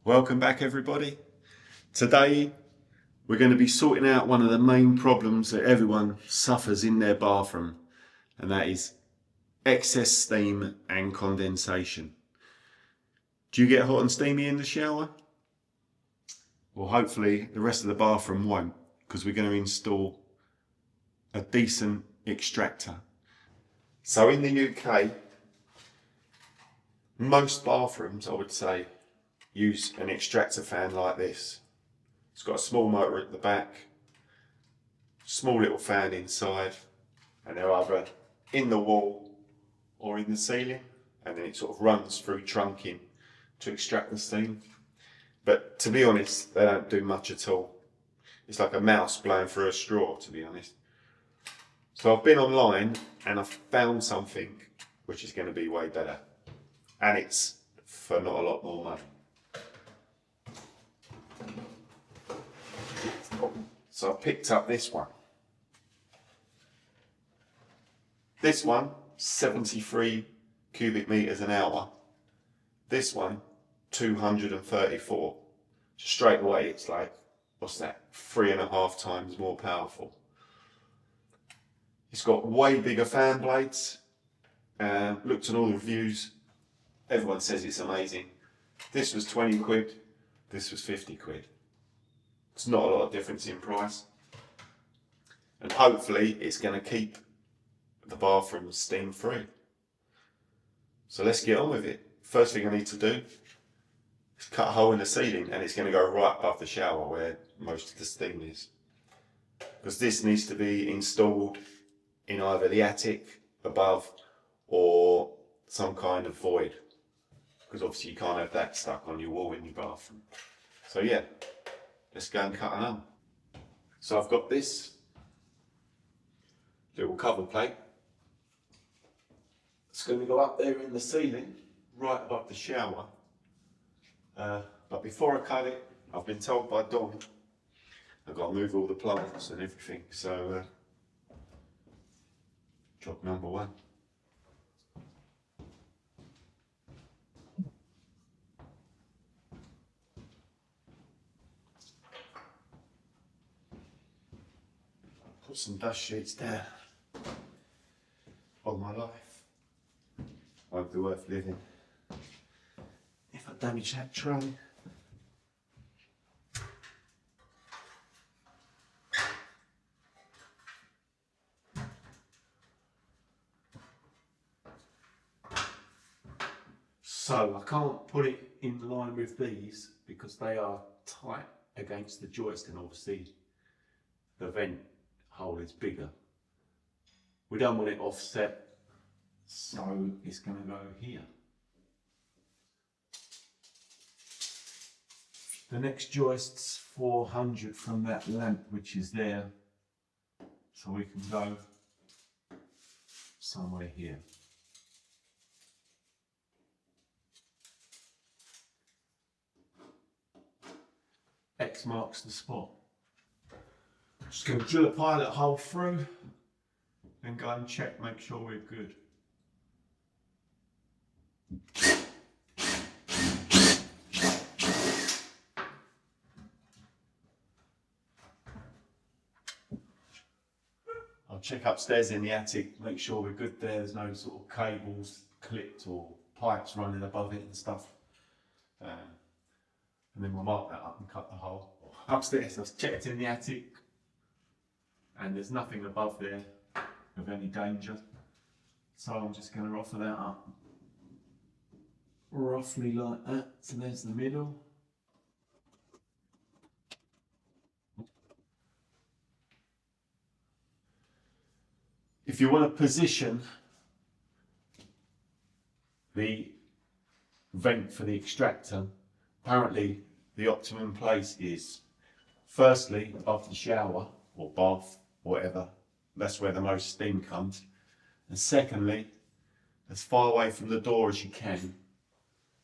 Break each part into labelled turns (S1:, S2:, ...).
S1: Welcome back everybody. Today we're going to be sorting out one of the main problems that everyone suffers in their bathroom, and that is excess steam and condensation. Do you get hot and steamy in the shower? Well, hopefully the rest of the bathroom won't, because we're going to install a decent extractor. So in the UK, most bathrooms, I would say, use an extractor fan like this. It's got a small motor at the back, small little fan inside, and they're either in the wall or in the ceiling, and then it sort of runs through trunking to extract the steam. But to be honest, they don't do much at all. It's like a mouse blowing through a straw, to be honest. So I've been online and I've found something which is going to be way better, and it's for not a lot more money. So I picked up this one. This one, 73 cubic meters an hour. This one, 234. So straight away it's like, what's that? 3.5 times more powerful. It's got way bigger fan blades. Looked at all the reviews. Everyone says it's amazing. This was 20 quid. This was 50 quid. It's not a lot of difference in price, and hopefully it's going to keep the bathroom steam free. So let's get on with it. First thing I need to do is cut a hole in the ceiling, and it's going to go right above the shower where most of the steam is, because this needs to be installed in either the attic above or some kind of void, because obviously you can't have that stuck on your wall in your bathroom. So yeah, let's go and cut an hole. So I've got this little cover plate. It's going to go up there in the ceiling, right above the shower. But before I cut it, I've been told by Dawn I've got to move all the plants and everything. So job number one. Put some dust sheets down on my life. Won't be worth living if I damage that tray. So I can't put it in line with these because they are tight against the joist, and obviously the vent hole is bigger. We don't want it offset, so it's going to go here. The next joist's 400 from that lamp which is there, so we can go somewhere here. X marks the spot. Just going to drill a pilot hole through and go and check, make sure we're good. I'll check upstairs in the attic, make sure we're good there. There's no sort of cables clipped or pipes running above it and stuff. And then we'll mark that up and cut the hole. Upstairs, I've checked in the attic, and there's nothing above there of any danger, so I'm just going to offer that up roughly like that. So there's the middle. If you want to position the vent for the extractor, apparently the optimum place is firstly above the shower or bath, whatever. That's where the most steam comes. And secondly, as far away from the door as you can,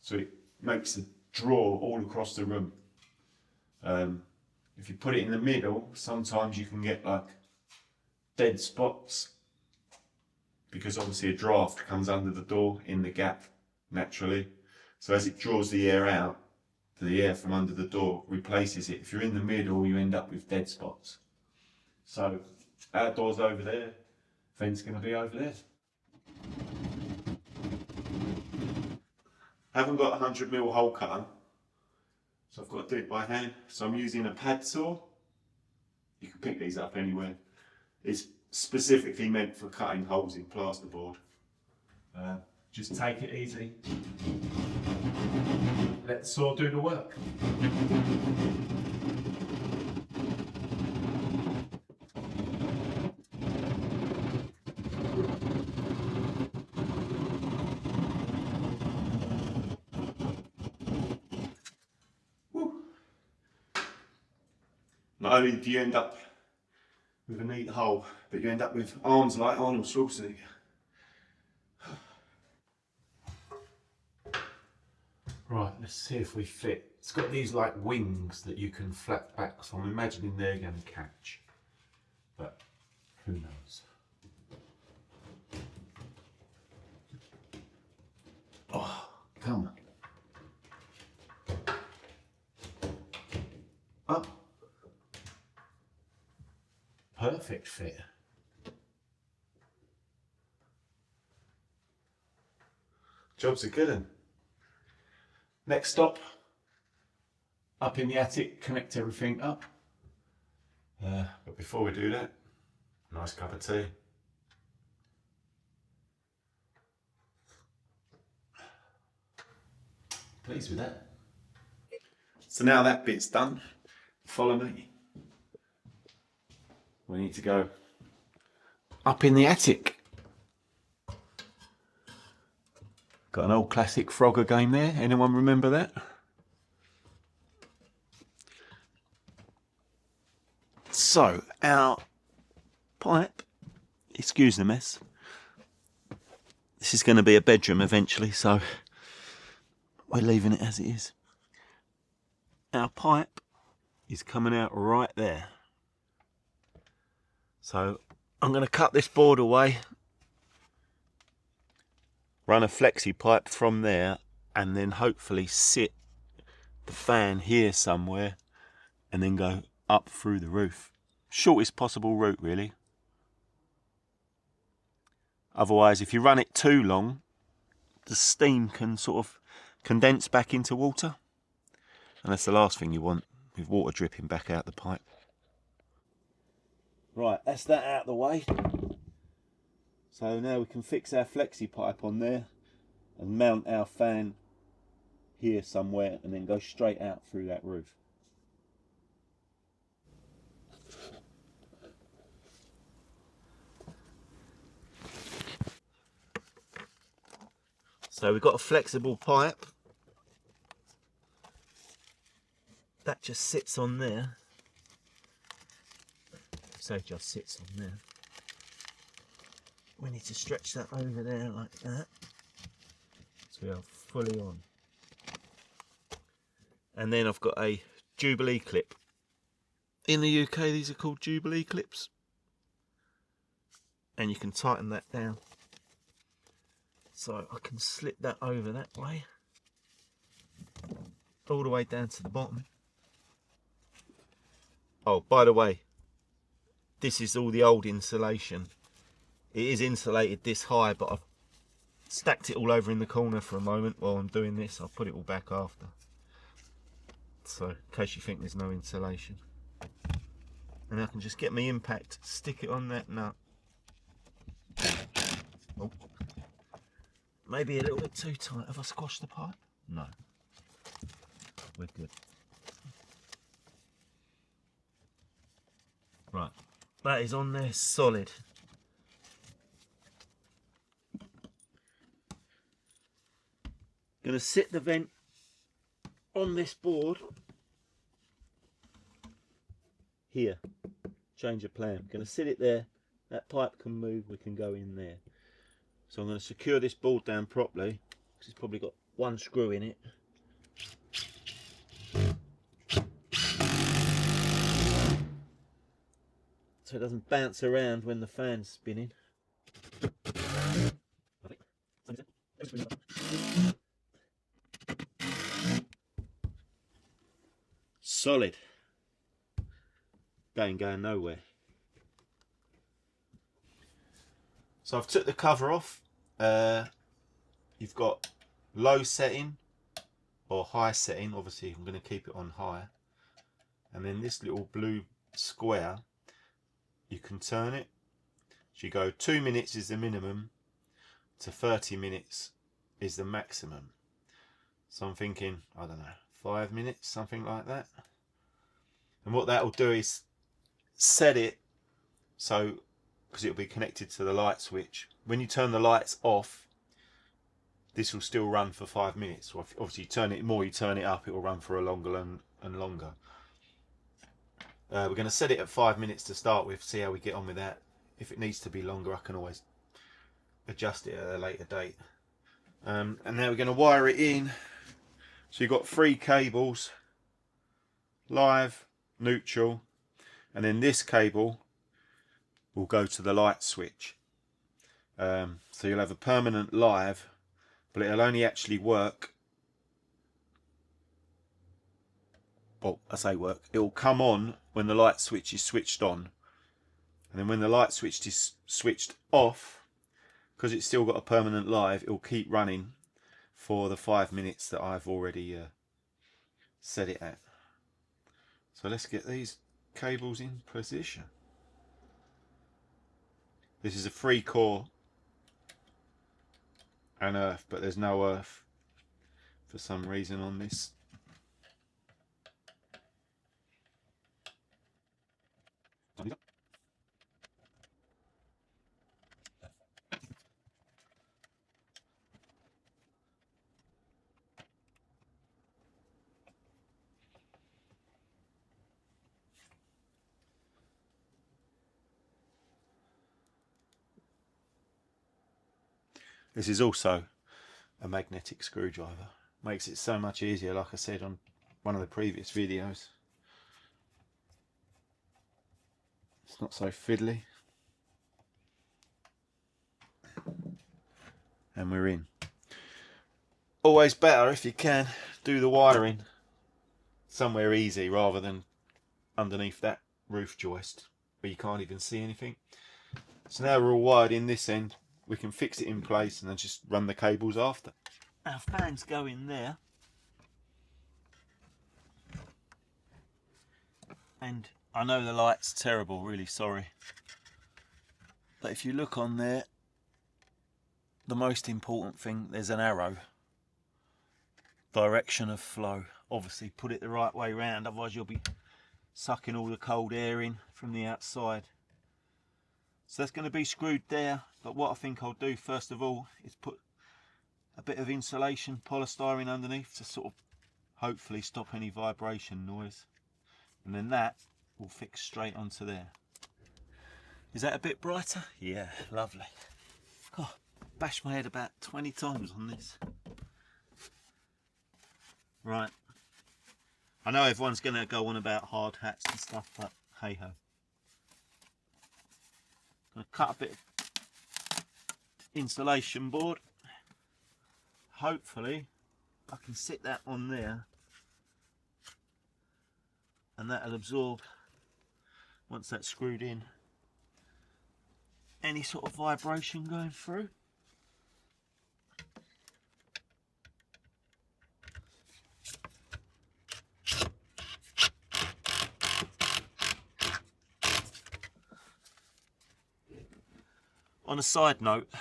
S1: so it makes a draw all across the room. If you put it in the middle, sometimes you can get like dead spots, because obviously a draft comes under the door in the gap naturally. So as it draws the air out, the air from under the door replaces it. If you're in the middle, you end up with dead spots. So our door's over there, vent's going to be over there. I haven't got a 100mm hole cutter, so I've got to do it by hand. So I'm using a pad saw. You can pick these up anywhere. It's specifically meant for cutting holes in plasterboard. Just take it easy. Let the saw do the work. Woo. Not only do you end up with a neat hole, but you end up with arms like Arnold Schwarzenegger. Right, let's see if we fit. It's got these like wings that you can flap back, so I'm imagining they're going to catch, but who knows. Oh, come on. Up. Perfect fit. Job's a good one. Next stop, up in the attic, connect everything up. But before we do that, nice cup of tea. Pleased with that. So now that bit's done, follow me. We need to go up in the attic. Got an old classic Frogger game there. Anyone remember that? So, our pipe, excuse the mess. This is going to be a bedroom eventually, so we're leaving it as it is. Our pipe is coming out right there. So, I'm going to cut this board away, run a flexi pipe from there, and then hopefully sit the fan here somewhere and then go up through the roof. Shortest possible route, really. Otherwise, if you run it too long, the steam can sort of condense back into water, and that's the last thing you want, with water dripping back out the pipe. Right, that's that out of the way. So now we can fix our flexi pipe on there and mount our fan here somewhere and then go straight out through that roof. So we've got a flexible pipe that just sits on there. So it just sits on there. We need to stretch that over there like that, so we are fully on. And then I've got a Jubilee clip. In the UK these are called Jubilee clips, and you can tighten that down. So I can slip that over that way, all the way down to the bottom. Oh, by the way, this is all the old insulation. It is insulated this high, but I've stacked it all over in the corner for a moment while I'm doing this. I'll put it all back after. So, in case you think there's no insulation. And I can just get my impact, stick it on that nut. Oh. Maybe a little bit too tight. Have I squashed the pipe? No. We're good. Right, that is on there solid. Going to sit the vent on this board here. Change of plan. Going to sit it there. That pipe can move. We can go in there. So I'm going to secure this board down properly, because it's probably got one screw in it. So it doesn't bounce around when the fan's spinning.
S2: solid. Going nowhere. So I've took the cover off. You've got low setting or high setting. Obviously I'm going to keep it on high. And then this little blue square, you can turn it. So you go 2 minutes is the minimum to 30 minutes is the maximum. So I'm thinking, I don't know, 5 minutes, something like that. And what that will do is set it so, because it will be connected to the light switch, when you turn the lights off, this will still run for 5 minutes. So obviously you turn it, more you turn it up, it will run for a longer and longer. We're going to set it at 5 minutes to start with, see how we get on with that. If it needs to be longer, I can always adjust it at a later date. And now we're going to wire it in. So you've got 3 cables, live, neutral, and then this cable will go to the light switch. So you'll have a permanent live, but it'll only actually work, well, I say work, it will come on when the light switch is switched on. And then when the light switch is switched off, because it's still got a permanent live, it will keep running for the 5 minutes that I've already set it at. So let's get these cables in position. This is a 3-core and earth, but there's no earth for some reason on this. This is also a magnetic screwdriver. Makes it so much easier, like I said on one of the previous videos. It's not so fiddly. And we're in. Always better if you can do the wiring somewhere easy rather than underneath that roof joist where you can't even see anything. So now we're all wired in this end. We can fix it in place and then just run the cables after. Our fans go in there. And I know the light's terrible, really sorry. But if you look on there, the most important thing, there's an arrow. Direction of flow. Obviously put it the right way round, otherwise you'll be sucking all the cold air in from the outside. So that's going to be screwed there, but what I think I'll do first of all is put a bit of insulation, polystyrene underneath to sort of hopefully stop any vibration noise. And then that will fix straight onto there. Is that a bit brighter? Yeah, lovely. God, bashed my head about 20 times on this. Right. I know everyone's going to go on about hard hats and stuff, but hey ho. Going to cut a bit of insulation board. Hopefully I can sit that on there and that'll absorb, once that's screwed in, any sort of vibration going through. On a side note,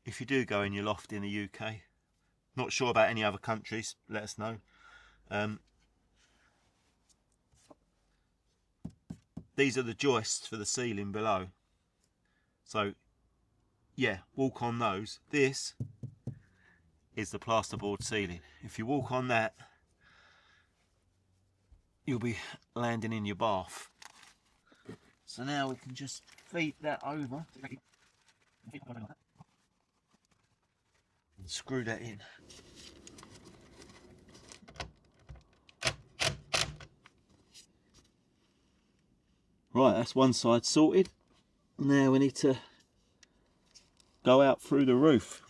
S2: if you do go in your loft in the UK, not sure about any other countries, let us know. These are the joists for the ceiling below. So yeah, walk on those. This is the plasterboard ceiling. If you walk on that, you'll be landing in your bath. So now we can just feed that over and screw that in. Right, that's one side sorted. Now we need to go out through the roof.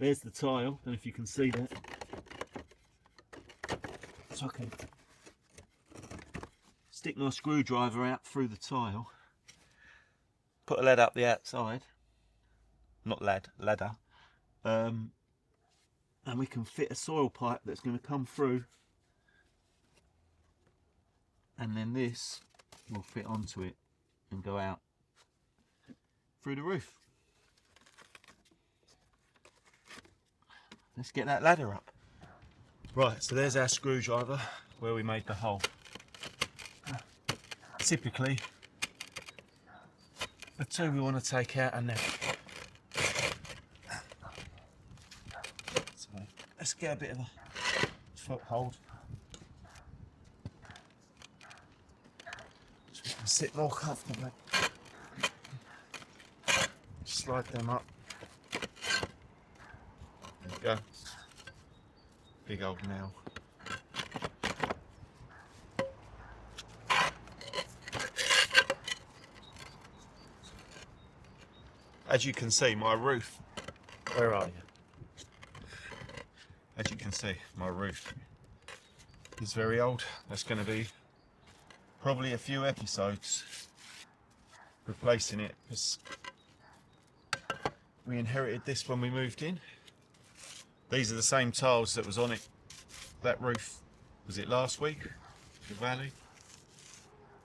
S2: There's the tile, I don't know if you can see that. so I can stick my screwdriver out through the tile, put a ladder up the outside, not ladder, and we can fit a soil pipe that's going to come through, and then this will fit onto it and go out through the roof. Let's get that ladder up. Right, so there's our screwdriver where we made the hole. Typically, the two we want to take out are now. So let's get a bit of a foothold so we can sit more comfortably. Slide them up. There we go. Big old nail. As you can see, my roof, where are you? As you can see, my roof is very old. That's going to be probably a few episodes replacing it, because we inherited this when we moved in. These are the same tiles that was on it, that roof, was it last week, the valley?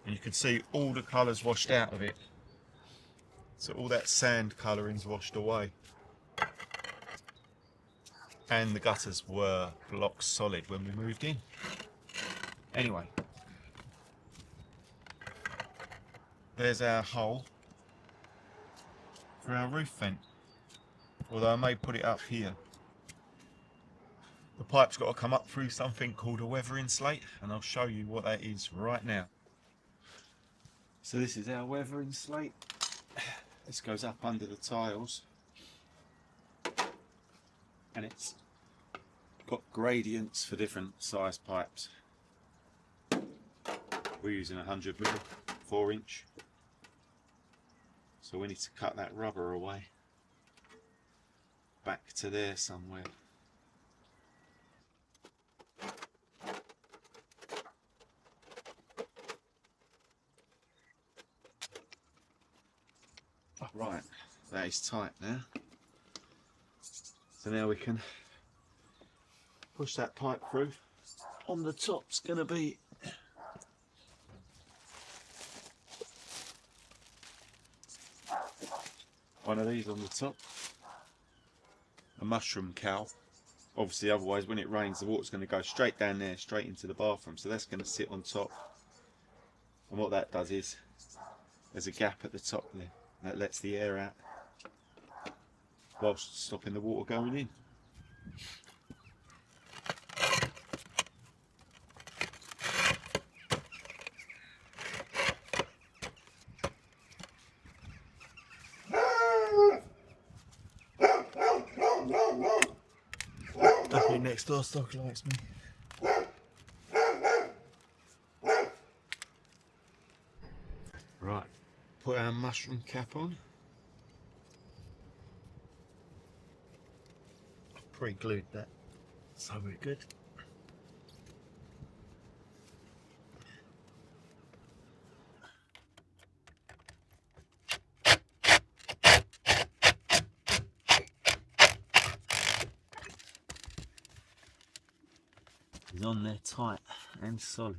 S2: And you can see all the colours washed out of it. So all that sand colouring's washed away. And the gutters were block solid when we moved in. Anyway, there's our hole for our roof vent. Although I may put it up here. The pipe's got to come up through something called a weathering slate, and I'll show you what that is right now. So this is our weathering slate. This goes up under the tiles, and it's got gradients for different size pipes. We're using 100mm, 4-inch. So we need to cut that rubber away, back to there somewhere. Right, that is tight now. So now we can push that pipe through. On the top's going to be one of these on the top. A mushroom cowl. Obviously, otherwise when it rains the water's going to go straight down there, straight into the bathroom. So that's going to sit on top. And what that does is, there's a gap at the top there. That lets the air out whilst stopping the water going in. Ducky next door stock likes me. Right. Put our mushroom cap on. I've pre-glued that, so we're good. It's on there tight and solid.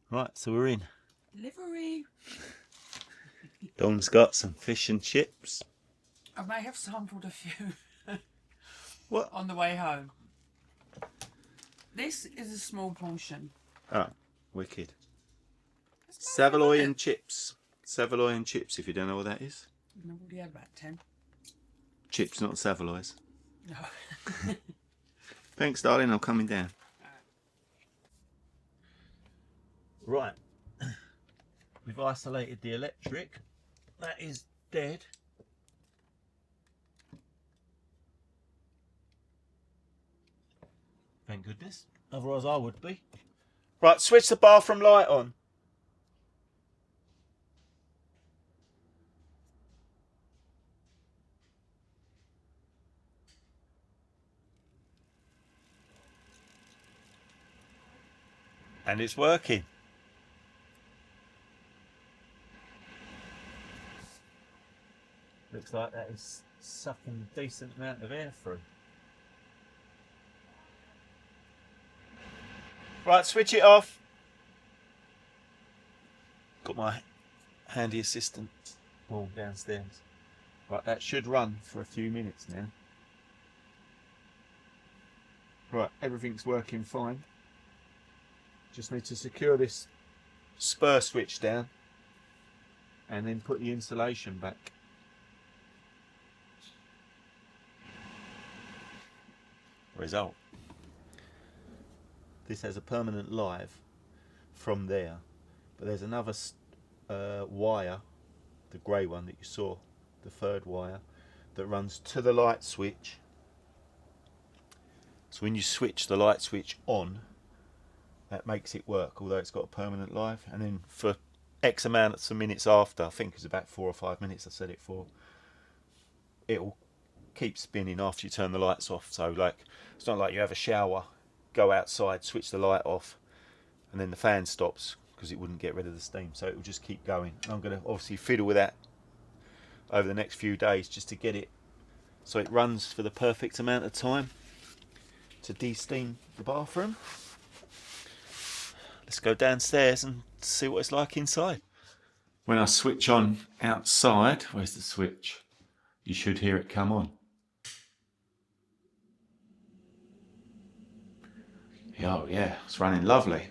S2: Right, so we're in.
S3: Delivery.
S2: Dawn's got some fish and chips.
S3: I may have sampled a few
S2: What?
S3: on the way home. This is a small portion.
S2: Oh, wicked.
S3: It's not
S2: Saveloy
S3: bad.
S2: and chips. Saveloy and chips, if you don't know what that is.
S3: I've already had about 10.
S2: Chips, not Saveloys.
S3: No.
S2: Thanks, darling. I'm coming down. Right. We've isolated the electric. That is dead. Thank goodness. Otherwise I would be. Right, switch the bathroom light on. And it's working. Looks like that is sucking a decent amount of air through. Right, switch it off. Got my handy assistant all downstairs. Right, that should run for a few minutes now. Right, everything's working fine. Just need to secure this spur switch down and then put the insulation back. Result. This has a permanent live from there, but there's another wire, the grey one that you saw, the third wire, that runs to the light switch. So when you switch the light switch on, that makes it work, although it's got a permanent live. And then for X amount of minutes after, I think it's about 4 or 5 minutes I set it for, it'll keep spinning after you turn the lights off. So like, it's not like you have a shower, go outside, switch the light off, and then the fan stops, because it wouldn't get rid of the steam. So it will just keep going. I'm going to obviously fiddle with that over the next few days just to get it so it runs for the perfect amount of time to de-steam the bathroom. Let's go downstairs and see what it's like inside. When I switch on outside, where's the switch? You should hear it come on. Oh yeah, it's running lovely.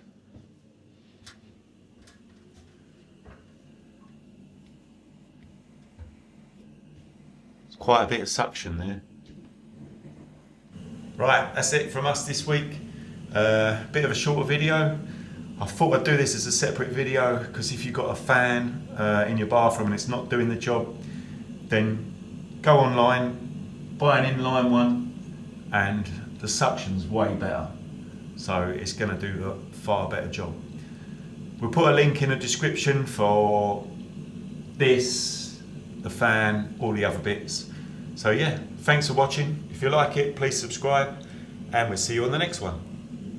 S2: It's quite a bit of suction there. Right, that's it from us this week. Bit of a shorter video. I thought I'd do this as a separate video because if you've got a fan in your bathroom and it's not doing the job, then go online, buy an inline one, and the suction's way better. So it's going to do a far better job. We'll put a link in the description for this, the fan, all the other bits. So yeah, thanks for watching. If you like it, please subscribe, and we'll see you on the next one.